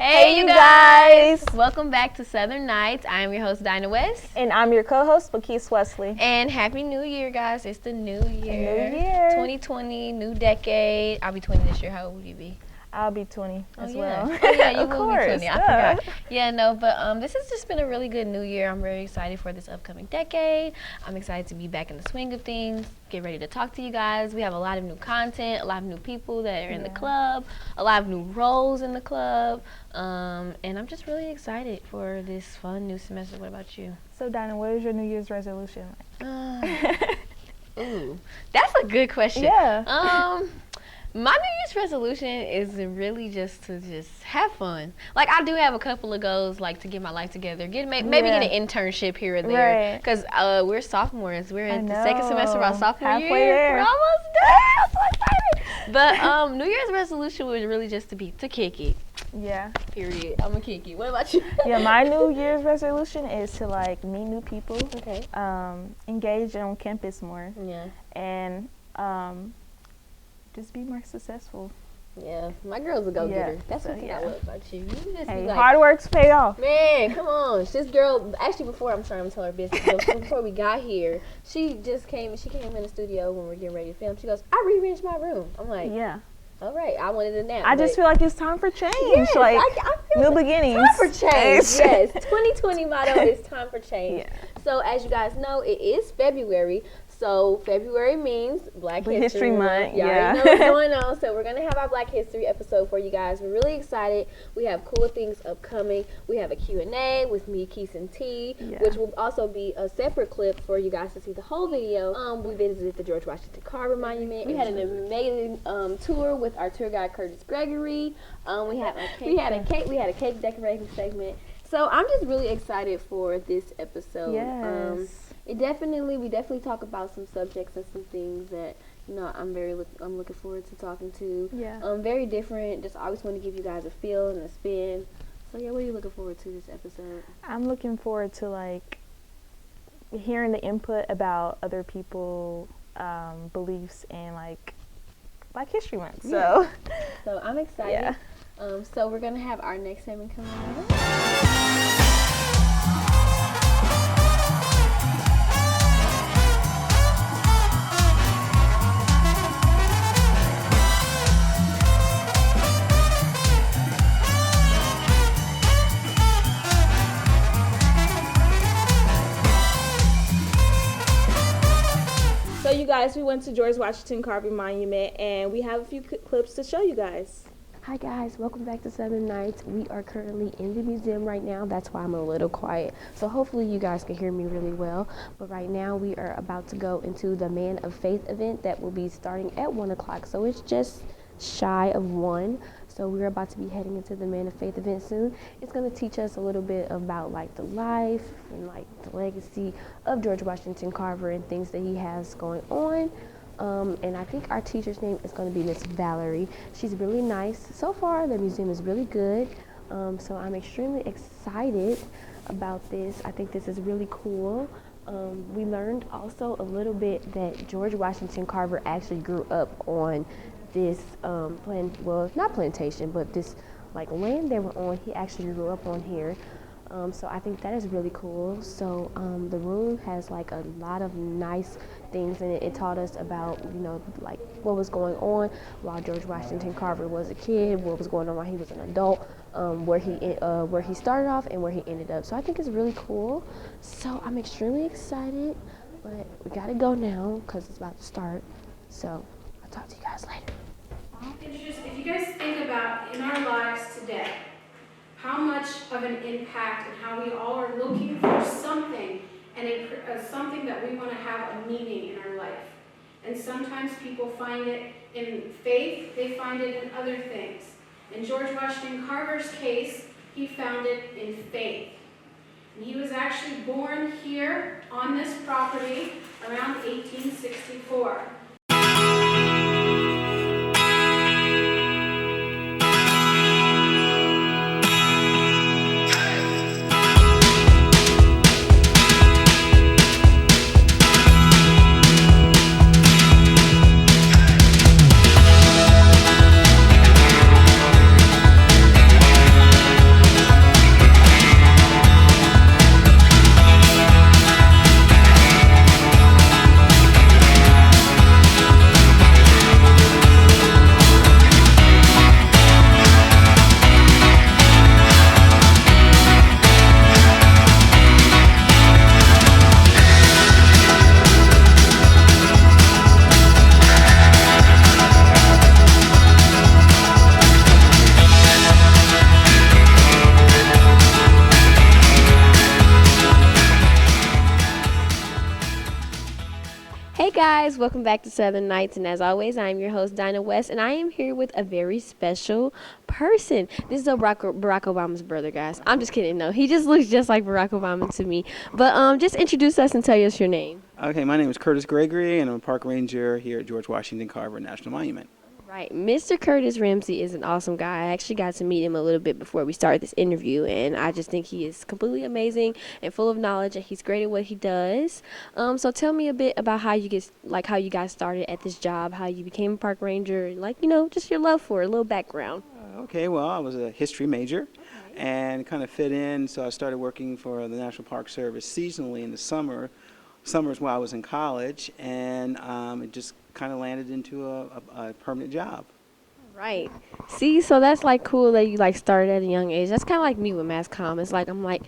Hey, you guys! Welcome back to Southern Nights. I am your host, Dinah West. And I'm your co-host, Lakeith Wesley. And Happy New Year, guys. It's the new year. New year. 2020, new decade. I'll be 20 this year. How old will you be? I'll be 20 as well. Oh, yeah, you of will course, be 20. I forgot. Yeah, no, but this has just been a really good new year. I'm very excited for this upcoming decade. I'm excited to be back in the swing of things, get ready to talk to you guys. We have a lot of new content, a lot of new people that are in the club, a lot of new roles in the club, and I'm just really excited for this fun new semester. What about you? So, Dinah, what is your New Year's resolution like? Ooh, that's a good question. Yeah. My New Year's resolution is really just to have fun. Like, I do have a couple of goals, like to get my life together, maybe get an internship here or there. Because we're sophomores. We're in the second semester of our sophomore year. There. We're almost done. I'm so excited. But New Year's resolution was really just to kick it. Yeah. Period. I'm gonna kick it. What about you? Yeah, my New Year's resolution is to like meet new people. Okay. Engage on campus more. Yeah. And just be more successful. Yeah, my girl's a go-getter. That's so, one thing I love about you. You just hey, be like, hard work's paid off. Man, come on. This girl, actually before, I'm sorry, I'm telling her business, but before we got here, she came in the studio when we were getting ready to film. She goes, I rearranged my room. I'm like, yeah. All right, I wanted a nap. I just feel like it's time for change. Yes, like, I feel new beginnings. Time for change, yes. 2020 motto is time for change. Yeah. So as you guys know, it is February. So February means Black History Month. Y'all already know what's going on. So we're going to have our Black History episode for you guys. We're really excited. We have cool things upcoming. We have a Q&A with me, Keith, and T, which will also be a separate clip for you guys to see the whole video. We visited the George Washington Carver Monument. We had an amazing tour with our tour guide, Curtis Gregory. We had a cake decorating segment. So I'm just really excited for this episode. Yes. We definitely talk about some subjects and some things that I'm looking forward to talking to. Yeah. Very different. Just always want to give you guys a feel and a spin. So yeah, what are you looking forward to this episode? I'm looking forward to like hearing the input about other people's beliefs and like Black History Month. So I'm excited. Yeah. So we're gonna have our next segment come on. So you guys, we went to George Washington Carver Monument and we have a few clips to show you guys. Hi guys, welcome back to Southern Nights. We are currently in the museum right now. That's why I'm a little quiet. So hopefully you guys can hear me really well. But right now we are about to go into the Man of Faith event that will be starting at 1 o'clock. So it's just shy of 1. So we're about to be heading into the Man of Faith event soon. It's going to teach us a little bit about like the life and like the legacy of George Washington Carver and things that he has going on. And I think our teacher's name is going to be Miss Valerie. She's really nice. So far, the museum is really good. So I'm extremely excited about this. I think this is really cool. We learned also a little bit that George Washington Carver actually grew up on this not plantation, but this like land they were on. He actually grew up on here. So I think that is really cool. So the room has like a lot of nice things in it. It taught us about, like what was going on while George Washington Carver was a kid, what was going on while he was an adult, where he started off and where he ended up. So I think it's really cool. So I'm extremely excited, but we gotta go now because it's about to start. So I'll talk to you guys later. If you guys think about in our lives today, how much of an impact and how we all are looking for something and something that we want to have a meaning in our life. And sometimes people find it in faith, they find it in other things. In George Washington Carver's case, he found it in faith. And he was actually born here on this property around 1864. guys, welcome back to Southern Nights, and as always, I am your host, Dinah West, and I am here with a very special person. This is Barack Obama's brother, guys. I'm just kidding. No, he just looks just like Barack Obama to me. But just introduce us and tell us your name. Okay, my name is Curtis Gregory, and I'm a park ranger here at George Washington Carver National Monument. Right. Mr. Curtis Ramsey is an awesome guy. I actually got to meet him a little bit before we started this interview, and I just think he is completely amazing and full of knowledge, and he's great at what he does. So tell me a bit about how you guys started at this job, how you became a park ranger, and just your love for it, a little background. Okay, well, I was a history major and kind of fit in, so I started working for the National Park Service seasonally in the summers while I was in college, and it just kind of landed into a permanent job. Right. See, so that's cool that you started at a young age. That's kind of like me with mass comm. It's I'm you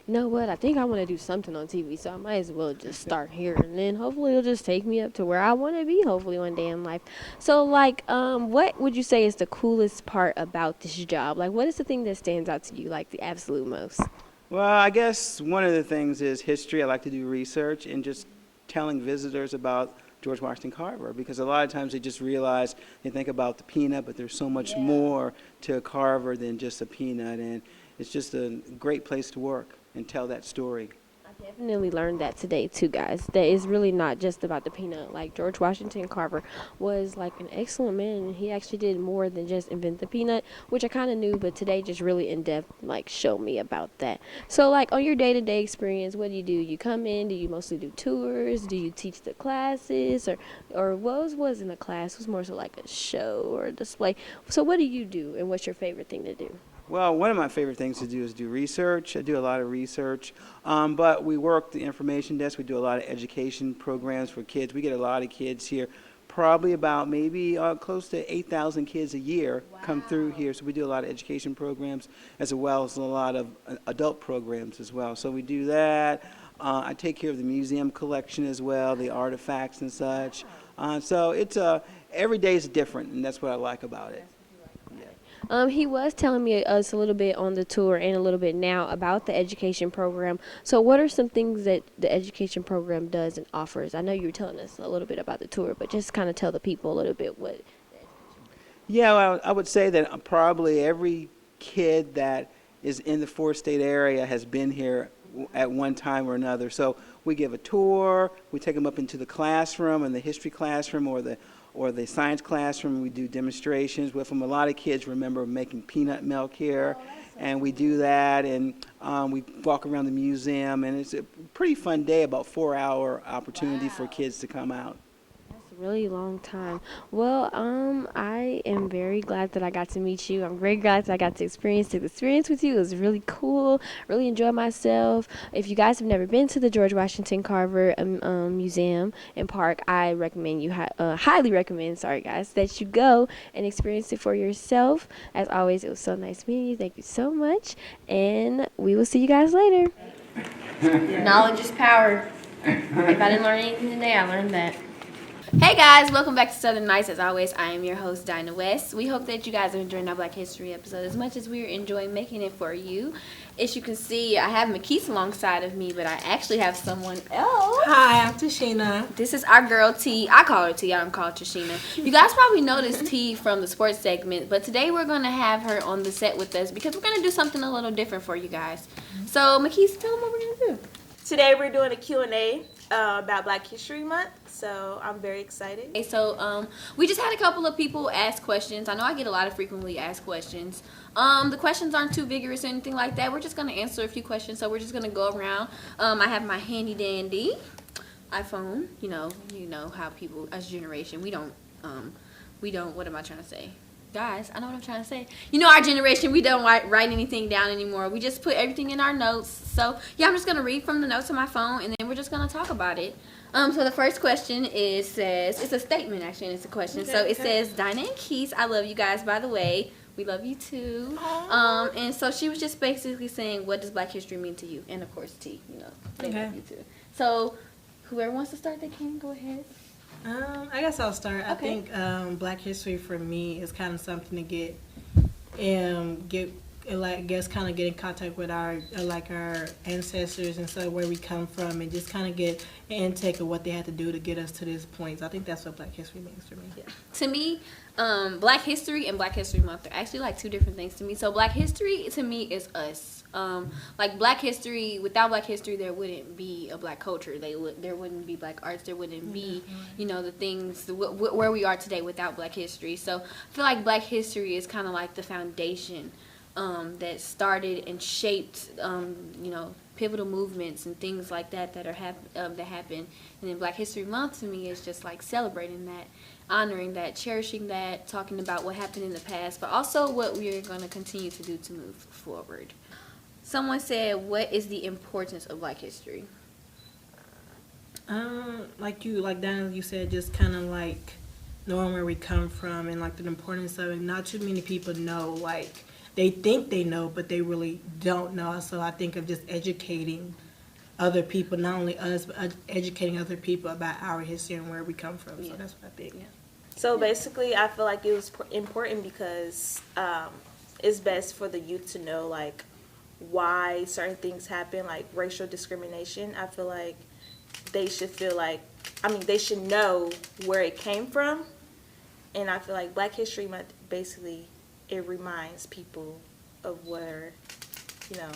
know what? I think I want to do something on TV, so I might as well just start here, and then hopefully it'll just take me up to where I want to be. Hopefully one day in life. So what would you say is the coolest part about this job? What is the thing that stands out to you the absolute most? Well, I guess one of the things is history. I like to do research and just telling visitors about George Washington Carver, because a lot of times they just realize, they think about the peanut, but there's so much more to a Carver than just a peanut, and it's just a great place to work and tell that story. I definitely learned that today too, guys. That it's really not just about the peanut. George Washington Carver was an excellent man, and he actually did more than just invent the peanut, which I kind of knew, but today just really in depth showed me about that. So on your day-to-day experience, what do? You come in, do you mostly do tours, do you teach the classes, or what was in a class? It was more so a show or a display. So what do you do, and what's your favorite thing to do? Well, one of my favorite things to do is do research. I do a lot of research, but we work the information desk. We do a lot of education programs for kids. We get a lot of kids here, probably about maybe close to 8,000 kids a year come through here. So we do a lot of education programs as well as a lot of adult programs as well. So we do that. I take care of the museum collection as well, the artifacts and such. So it's every day is different, and that's what I like about it. He was telling me us a little bit on the tour and a little bit now about the education program. So what are some things that the education program does and offers? I know you were telling us a little bit about the tour, but just kind of tell the people a little bit what. Yeah, well, I would say that probably every kid that is in the four-state area has been here at one time or another. So we give a tour, we take them up into the classroom, in the history classroom or the science classroom. We do demonstrations with them. A lot of kids remember making peanut milk here, and we do that, and we walk around the museum, and it's a pretty fun day, about 4-hour opportunity for kids to come out. Really long time. Well, I am very glad that I got to meet you. I'm very glad that I got to experience the experience with you. It was really cool. Really enjoyed myself. If you guys have never been to the George Washington Carver Museum and Park, I recommend you highly recommend, that you go and experience it for yourself. As always, it was so nice meeting you. Thank you so much, and we will see you guys later. Knowledge is power. If I didn't learn anything today, I learned that. Hey guys, welcome back to Southern Nights. As always, I am your host, Dinah West. We hope that you guys are enjoying our Black History episode as much as we are enjoying making it for you. As you can see, I have McKees alongside of me, but I actually have someone else. Hi, I'm Tashina. This is our girl T. I call her T. I don't call her Tashina. You guys probably noticed T from the sports segment, but today we're going to have her on the set with us because we're going to do something a little different for you guys. So, McKees, tell them what we're going to do. Today we're doing a Q&A about Black History Month, so I'm very excited. Okay, so we just had a couple of people ask questions. I know I get a lot of frequently asked questions. The questions aren't too vigorous or anything like that. We're just going to answer a few questions, so we're just going to go around. I have my handy dandy iPhone. You know how people, as a generation, we don't, what am I trying to say? Guys, I know what I'm trying to say. Our generation, we don't write anything down anymore. We just put everything in our notes. So, yeah, I'm just going to read from the notes on my phone, and then we're just going to talk about it. So the first question says, it's a statement, actually, and it's a question. Okay, so it says, Dinah and Keith, I love you guys, by the way. We love you, too. And so she was just basically saying, what does Black history mean to you? And, of course, T, they love you, too. So whoever wants to start, they can go ahead. I guess I'll start. Okay. I think Black history for me is kind of something to get like I guess kind of get in contact with our our ancestors and so where we come from, and just kind of get an intake of what they had to do to get us to this point. So I think that's what Black History means to me. Yeah. To me, Black History and Black History Month are actually like two different things to me. So Black History to me is us. Like Black History, without Black History, there wouldn't be a Black culture. There wouldn't be Black arts. There wouldn't be, you know, the things where we are today without Black History. So I feel like Black History is kind of like the foundation that started and shaped, you know, pivotal movements and things like that that happen. And then Black History Month to me is just like celebrating that, honoring that, cherishing that, talking about what happened in the past, but also what we are going to continue to do to move forward. Someone said, what is the importance of Black history? Like Dana, you said, just kind of like knowing where we come from and like the importance of it. Not too many people know, like they think they know, but they really don't know. So I think of just educating other people, not only us, but educating other people about our history and where we come from. So that's what I think. Yeah. So basically, I feel like it was important because it's best for the youth to know, like, why certain things happen, like racial discrimination. I feel like they should they should know where it came from. And I feel like Black History Month, basically, it reminds people of where, you know,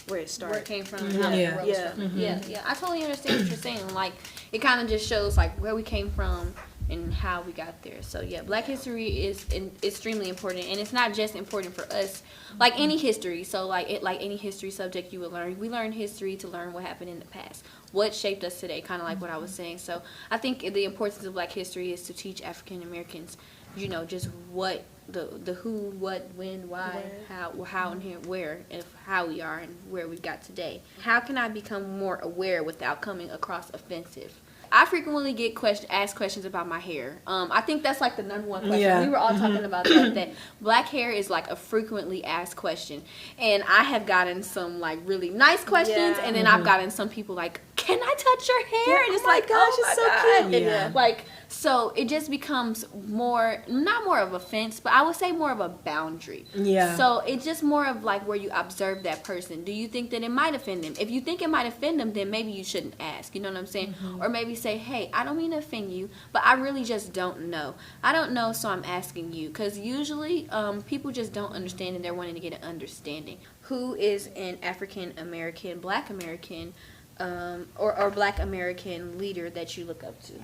where it started. Where it came from, and how it rose from. Yeah. I totally understand what you're saying. Like, it kind of just shows, like, where we came from and how we got there. So, yeah, Black history is extremely important. And it's not just important for us, like any history. So, like any history subject you would learn. We learn history to learn what happened in the past. What shaped us today, kind of like what I was saying. So, I think the importance of Black history is to teach African Americans, you know, just what the who, what, when, why, how, and here, where, and how we are and where we got today. How can I become more aware without coming across offensive? I frequently get asked questions about my hair. I think that's like the number one question. Yeah. We were all talking about that black hair is like a frequently asked question. And I have gotten some like really nice questions, and then I've gotten some people like, can I touch your hair? And it's like, gosh, it's so cute. Yeah. And like, so it just becomes not more of offense, but I would say more of a boundary. Yeah. So it's just more of like where you observe that person. Do you think that it might offend them? If you think it might offend them, then maybe you shouldn't ask. You know what I'm saying? Mm-hmm. Or maybe say, hey, I don't mean to offend you, but I really just don't know. I don't know, so I'm asking you. Because usually people just don't understand and they're wanting to get an understanding. Who is an African American, Black American, or Black American leader that you look up to?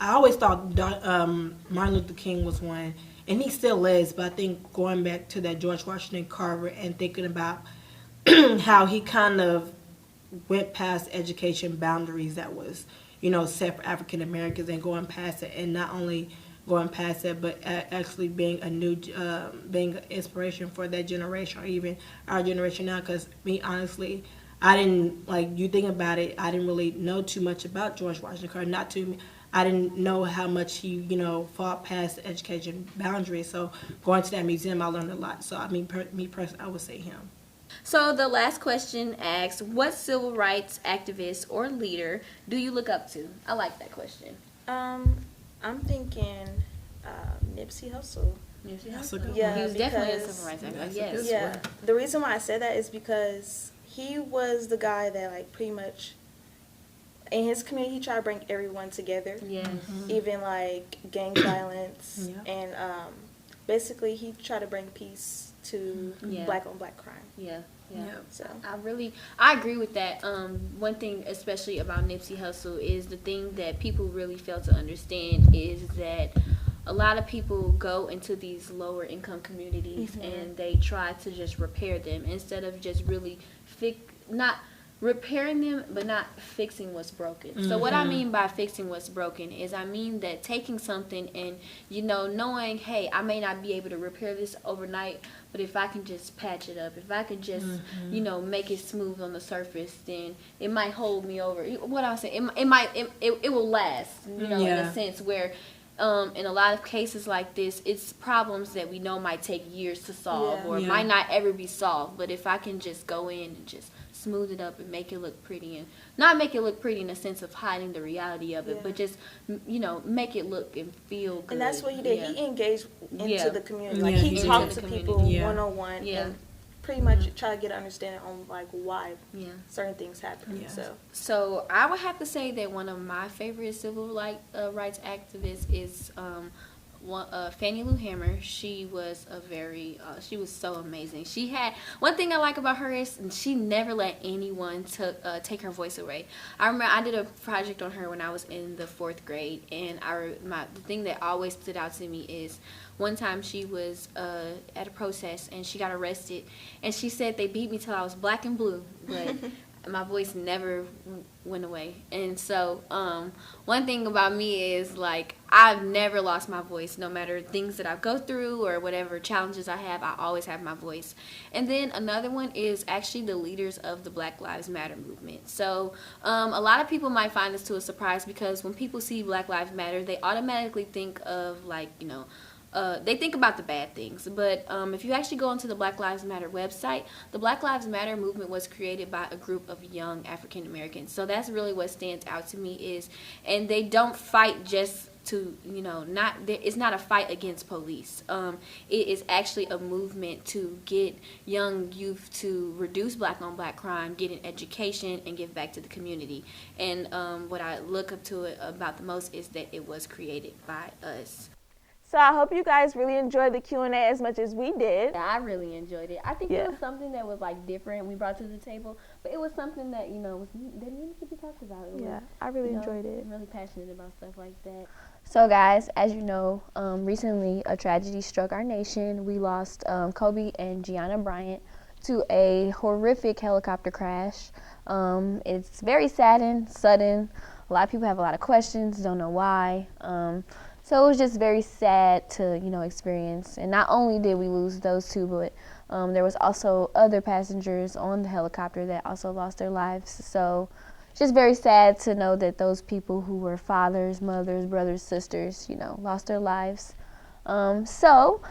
I always thought Martin Luther King was one, and he still is, but I think going back to that George Washington Carver and thinking about how he kind of went past education boundaries that was, you know, set for African Americans, and going past it, and not only going past it, but actually being a new, being an inspiration for that generation, or even our generation now, because me, honestly, I didn't, like, you think about it, I didn't really know too much about George Washington Carver, I didn't know how much he, you know, fought past the education boundaries. So going to that museum, I learned a lot. So I mean, me personally, I would say him. So the last question asks, what civil rights activist or leader do you look up to? I like that question. I'm thinking Nipsey Hussle. Yeah, he was definitely a civil rights activist. Yes. Yeah. The reason why I said that is because he was the guy that, like, pretty much in his community, he tried to bring everyone together. Yes. Mm-hmm. Even like gang violence, and basically he tried to bring peace to black on black crime. Yeah. So I agree with that. One thing especially about Nipsey Hussle is the thing that people really fail to understand is that a lot of people go into these lower income communities and they try to just repair them instead of just really not repairing them, but not fixing what's broken. Mm-hmm. So what I mean by fixing what's broken is I mean that taking something and, you know, knowing, hey, I may not be able to repair this overnight, but if I can just patch it up, if I can just, you know, make it smooth on the surface, then it might hold me over. What I'm saying, it will last, you know, in a sense where in a lot of cases like this, it's problems that we know might take years to solve or might not ever be solved. But if I can just go in and just smooth it up and make it look pretty, and not make it look pretty in the sense of hiding the reality of it, but just, you know, make it look and feel good. And that's what he did. He engaged into the community. Like, he talked to people one-on-one. Yeah. pretty much try to get an understanding on like why Yeah. certain things happen. Yeah. So I would have to say that one of my favorite civil rights activists is Fannie Lou Hamer. She was she was so amazing. She had one thing I like about her is she never let anyone take her voice away. I remember I did a project on her when I was in the 4th grade, and the thing that always stood out to me is one time she was at a protest and she got arrested, and she said they beat me till I was black and blue, but my voice never went away. And so one thing about me is like I've never lost my voice, no matter things that I go through or whatever challenges I have. I always have my voice. And then another one is actually the leaders of the Black Lives Matter movement. So a lot of people might find this to a surprise, because when people see Black Lives Matter, they automatically think of like, they think about the bad things. But if you actually go onto the Black Lives Matter website, the Black Lives Matter movement was created by a group of young African Americans. So that's really what stands out to me and they don't fight just to, it's not a fight against police. It is actually a movement to get young youth to reduce black on black crime, get an education, and give back to the community. And what I look up to it about the most is that it was created by us. So I hope you guys really enjoyed the Q&A as much as we did. Yeah, I really enjoyed it. I think it was something that was like different we brought to the table, but it was something that that needed to be talked about. I really enjoyed it. I'm really passionate about stuff like that. So guys, as you know, recently a tragedy struck our nation. We lost Kobe and Gianna Bryant to a horrific helicopter crash. It's very sudden. A lot of people have a lot of questions, don't know why. So it was just very sad to, experience. And not only did we lose those two, but there was also other passengers on the helicopter that also lost their lives. So it's just very sad to know that those people who were fathers, mothers, brothers, sisters, lost their lives. So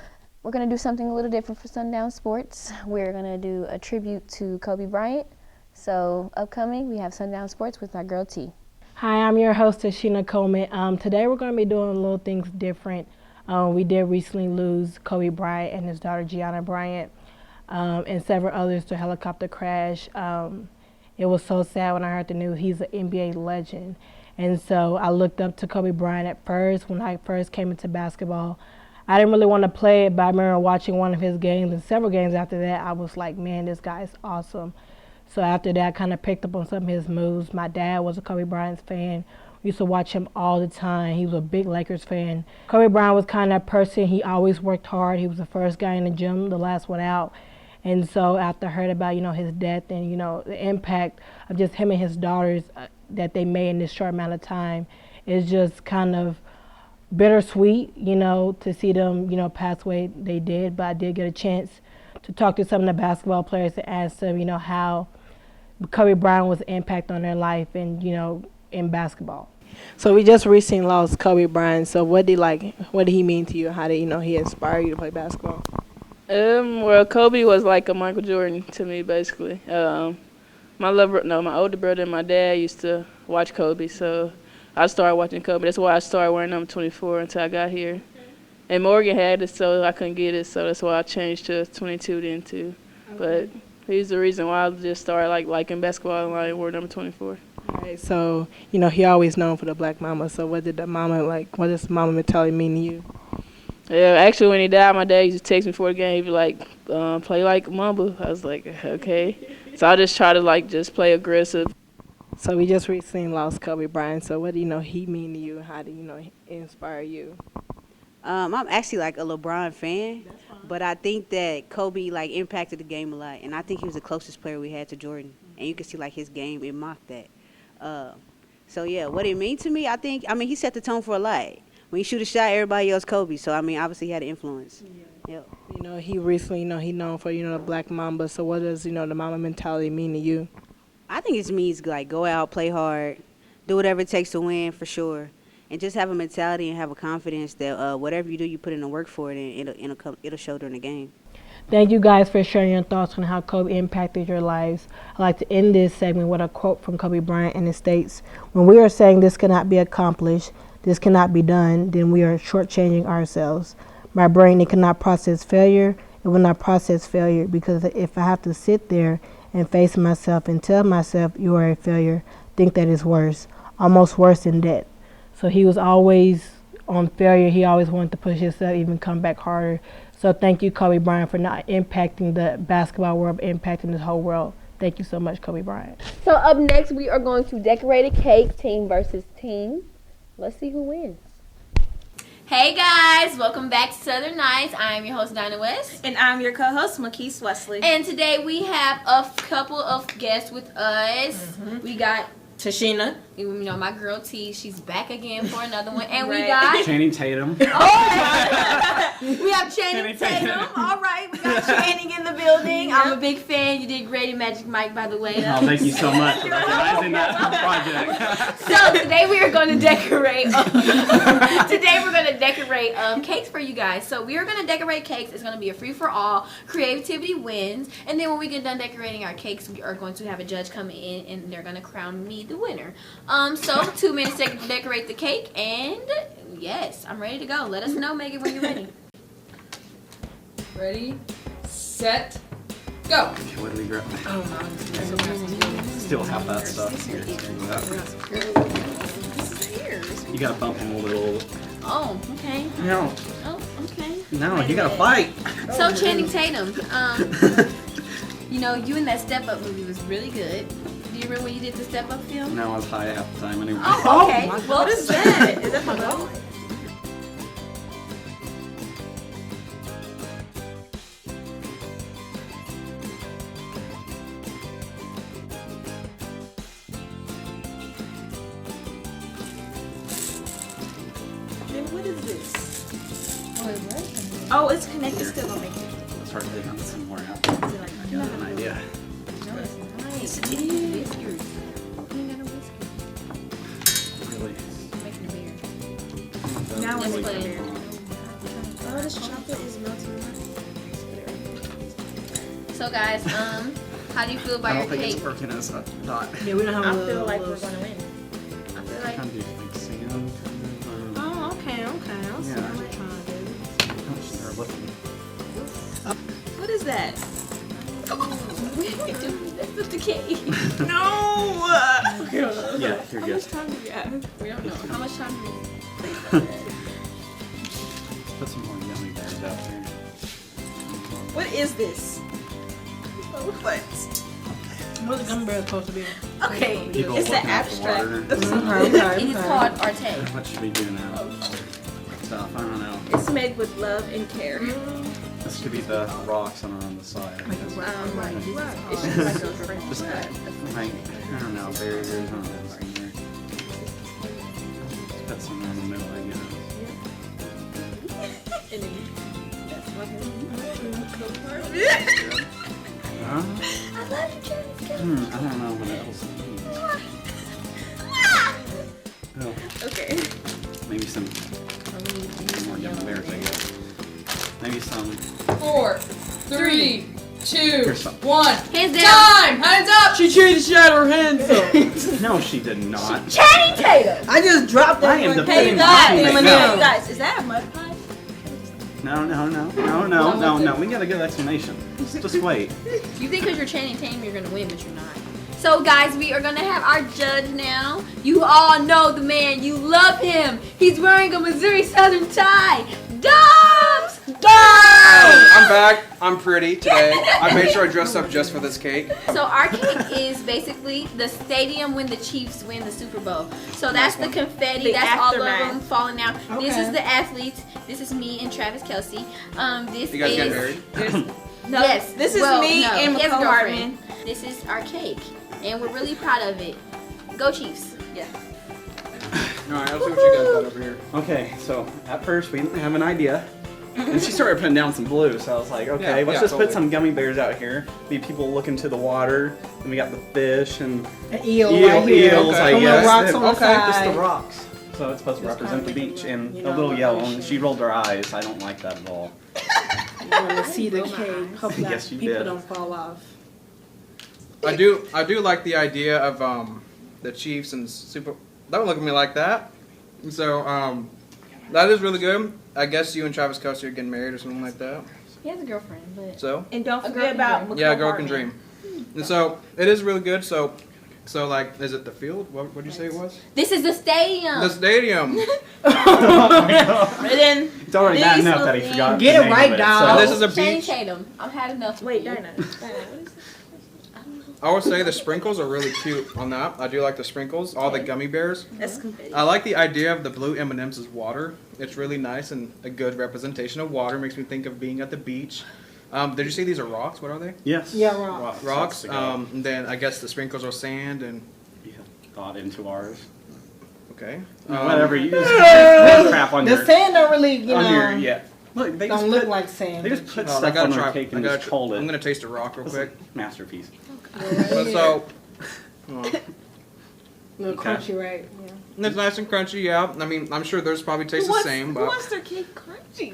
we're going to do something a little different for Sundown Sports. We're going to do a tribute to Kobe Bryant. So upcoming, we have Sundown Sports with our girl T. Hi, I'm your host, Tashina Coleman. Today we're going to be doing little things different. We did recently lose Kobe Bryant and his daughter Gianna Bryant, and several others to a helicopter crash. It was so sad when I heard the news. He's an NBA legend. And so I looked up to Kobe Bryant at first. When I first came into basketball, I didn't really want to play it, but I remember watching one of his games, and several games after that, I was like, man, this guy's awesome. So after that, I kind of picked up on some of his moves. My dad was a Kobe Bryant fan. We used to watch him all the time. He was a big Lakers fan. Kobe Bryant was kind of that person. He always worked hard. He was the first guy in the gym, the last one out. And so after I heard about, his death and, the impact of just him and his daughters that they made in this short amount of time, it's just kind of bittersweet, to see them, pass away. They did, but I did get a chance to talk to some of the basketball players to ask them, how Kobe Bryant was an impact on their life and, in basketball. So we just recently lost Kobe Bryant. So what did he mean to you? How did, he inspire you to play basketball? Well, Kobe was like a Michael Jordan to me, basically. My older brother and my dad used to watch Kobe, so I started watching Kobe. That's why I started wearing number 24 until I got here. And Morgan had it, so I couldn't get it, so that's why I changed to 22 then too. Okay. But he's the reason why I just started liking basketball and I wore number 24. All right, so he always known for the black mama. So what does mama mentality mean to you? Yeah, actually when he died, my dad used to text me before the game. He'd be like, play like Mamba. I was like, okay. So I just try to just play aggressive. So we just recently lost Kobe Bryant. So what do he mean to you? How do he inspire you? I'm actually a LeBron fan, but I think that Kobe impacted the game a lot, and I think he was the closest player we had to Jordan, and you can see his game, it mocked that. So yeah, what it means to me, I think, he set the tone for a lot. When you shoot a shot, everybody else Kobe, so obviously he had an influence. Yeah. He recently, he known for the Black Mamba. So what does the mama mentality mean to you? I think it means go out, play hard, do whatever it takes to win for sure. And just have a mentality and have a confidence that whatever you do, you put in the work for it, and it'll show during the game. Thank you guys for sharing your thoughts on how Kobe impacted your lives. I'd like to end this segment with a quote from Kobe Bryant, and it states, "When we are saying this cannot be accomplished, this cannot be done, then we are shortchanging ourselves. My brain, it cannot process failure, and when I process failure, because if I have to sit there and face myself and tell myself you are a failure, I think that is worse, almost worse than death. So he was always on failure. He always wanted to push himself, even come back harder. So thank you, Kobe Bryant, for not impacting the basketball world, but impacting the whole world. Thank you so much, Kobe Bryant. So up next, we are going to decorate a cake, team versus team. Let's see who wins. Hey guys, welcome back to Southern Nights. I am your host, Dinah West. And I'm your co-host, Makise Wesley. And today we have a couple of guests with us. We got Tashina. You know, my girl T, she's back again for another one. And we Right. got Channing Tatum. we have Channing Tatum. All right, we got Channing in the building. I'm a big fan. You did great in Magic Mike, by the way. Oh, thank you so much for recognizing that project. So today we are going to decorate. Cakes for you guys. So we are going to decorate cakes. It's going to be a free for all. Creativity wins. And then when we get done decorating our cakes, we are going to have a judge come in, and they're going to crown me the winner. So 2 minutes to decorate the cake, and yes, I'm ready to go. Let us know, Megan, when you're ready. Ready, set, go. Okay, what do we grab? Oh no, Still have that stuff here. You gotta bump him a little. Oh, okay. No, Oh, okay. no, you gotta fight. So Channing Tatum, you know, you in that Step Up movie was really good. Do you remember when you did the Step Up film? No, I was high half the time anyway. Oh, okay. What is that? Is that the boat? What is this? Oh, it's connected still. I'll make it. Let's start digging somewhere out. I got an idea. No, it's nice. It is. Whiskers. You ain't got no whiskers. Really. Making a beer. Now Let's it's play. clear. Oh, this chocolate is melting. So guys, how do you feel I about don't your think cake? it's working as I thought. Yeah, we don't have I feel like we're gonna win. I feel I like kind of do like sand. Oh, okay. I'll see Yeah. what you're trying to do. How much they're looking. What is that? that's with the cake. No! Yeah, you're good. time do you have? We don't know. How much time do we Put some more yummy bears out there. What is this? What? What's the gummy bear supposed to be? Okay, People it's looking an at the abstract. water. It is called Arte. How much should we do now? Stuff, I don't know. It's made with love and care. This could be the rocks on the side. I guess. It's just like a French Just fry. like, I don't know, barriers on this in there. Just put some in the middle, I guess. And then that's Huh? I love you, I don't know what else. Oh, okay. maybe some more yummy bears, I guess. Maybe some. 4, 3, 2, Here's some. 1. Hands down. Time! Hands up! She cheated. She had her hands up. No, she did not. Channing Tatum. I just dropped I that. am one. defending Guys, my teammate. hey, No. guys, is that a mud pie? No. We got a good explanation. Just wait. You think because you're Channing Tatum you're gonna win, but you're not. So guys, we are gonna have our judge now. You all know the man. You love him. He's wearing a Missouri Southern tie. Dobbs! I'm back. I'm pretty today. I made sure I dressed up just for this cake. So our cake is basically the stadium when the Chiefs win the Super Bowl. So that's the confetti. The That's all of aftermath. them falling out. This Okay. is the athletes. This is me and Travis Kelsey. This You guys is get married? No, yes. this is Well, me no, and his McCall girlfriend. Hartman. This is our cake, and we're really proud of it. Go Chiefs! Yeah. Alright, let's see what you guys got over here. Okay, so at first we didn't have an idea. And she started putting down some blue, so I was like, okay, Yeah, let's yeah, just totally. put some gummy bears out here. Be people look into the water. And we got the fish and An eel right here. eels, I Some little guess. rocks on the Just side. the rocks. So it's supposed to represent the beach and you a know, little yellow. And location. she rolled her eyes. I don't like that at all. You want to see the cake. Hope that Yes, you people did. don't fall off. I do like the idea of the Chiefs and Super. Don't look at me like that. So that is really good. I guess you and Travis Kelsey are getting married or something like that. He has a girlfriend, but So And don't A forget girl about can McCall yeah, girl can Hartman. dream. And so it is really good. So like, is it the field? What did you say it was? this is the stadium. The stadium. And then It's already bad these enough little that he things- forgot. Get the it name right, of dog. so- And this is a Channing beach. Tatum. I've had enough. Wait, of you. Dinah. Dinah, what is this? I would say the sprinkles are really cute on that. I do like the sprinkles. All the gummy bears. That's confetti. I like the idea of the blue M&Ms as water. It's really nice and a good representation of water. Makes me think of being at the beach. Did you say these are rocks? What are they? Yes. Yeah, rocks. Rocks. To go. And then I guess the sprinkles are sand and Yeah, got into ours. okay. Whatever. You just crap on The your sand don't really, you on know, your yeah. Look, they just don't look put, like sand. they just put Oh, I stuff gotta on try. their cake I and gotta just called it. I'm gonna taste a rock real It's quick. a masterpiece. So, little Okay. crunchy, right? it's nice and crunchy. Yeah. I mean, I'm sure theirs probably tastes the same, Who but wants their cake crunchy?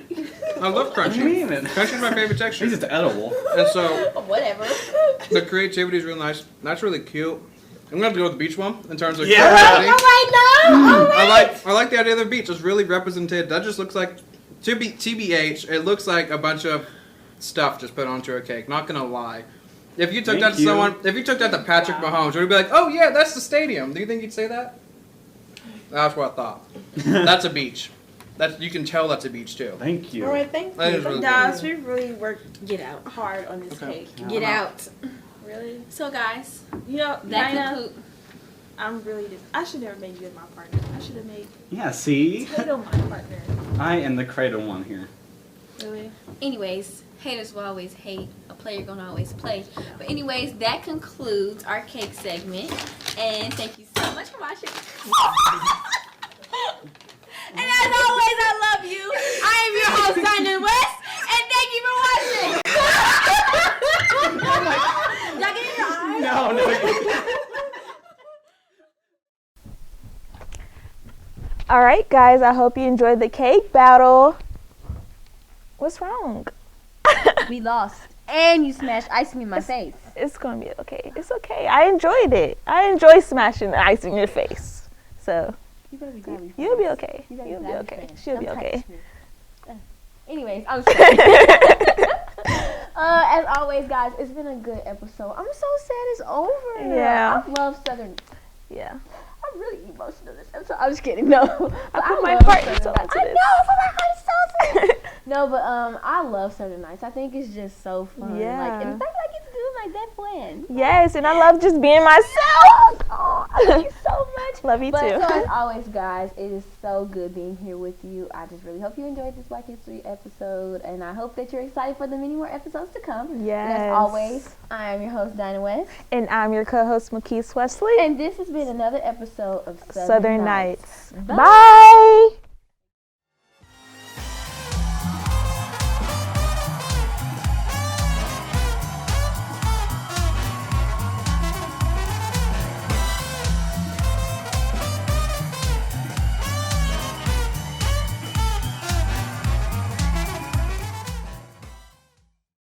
I love What do you crunchy. mean? Crunchy's my favorite texture. It's just edible. And so Whatever. the creativity is really nice. That's really cute. I'm gonna have to go with the beach one in terms of Yeah. creativity. All right, I like the idea of the beach. It's really represented. That just looks like TBH. It looks like a bunch of stuff just put onto a cake. Not gonna lie. If you took Thank that to you. someone, if you took that to Patrick Mahomes, would he be like, "Oh yeah, that's the stadium"? Do you think he'd say that? That's what I thought. That's a beach. That's you can tell that's a beach too. Thank you. All right, thank That you. is really Guys, we really worked hard on this Okay. cake. Yeah. Get out. Really? So guys, You know, that Dinah, concludes. I'm really I should never made you my partner. I should have made Yeah. See, Tatum my partner. I am the cradle one here. Really? Anyways, haters will always hate. A player gonna always play. But anyways, that concludes our cake segment. And thank you so much for watching. And as always, I love you. I am your host, Dinah West, and thank you for watching. Y'all get in your eyes? No. All right, guys. I hope you enjoyed the cake battle. What's wrong? We lost. And you smashed icing in my face. It's gonna be okay. It's okay. I enjoyed it. I enjoy smashing the ice in your face. So You better be glad we you'll be okay. You better You'll be glad we okay. friends. She'll be Don't okay. touch me. Anyways, I'm sorry. As always, guys, it's been a good episode. I'm so sad it's over. Yeah. I love Southern. Yeah. I'm really emotional this episode. I'm just kidding. No. But I put my love heart Southern into Nights. this. I know. I put my heart into it. No, but I love Southern Nights. I think it's just so fun. Yeah. Like, and the fact that I get to do it like that fun. Yes, and I love just being myself. Oh, I love you so much. Love you But too. so as always, guys, it is so good being here with you. I just really hope you enjoyed this Black History episode, and I hope that you're excited for the many more episodes to come. Yes. And as always, I am your host, Dinah West. And I'm your co-host, Makise Wesley. And this has been another episode of Southern Nights. Bye. Bye.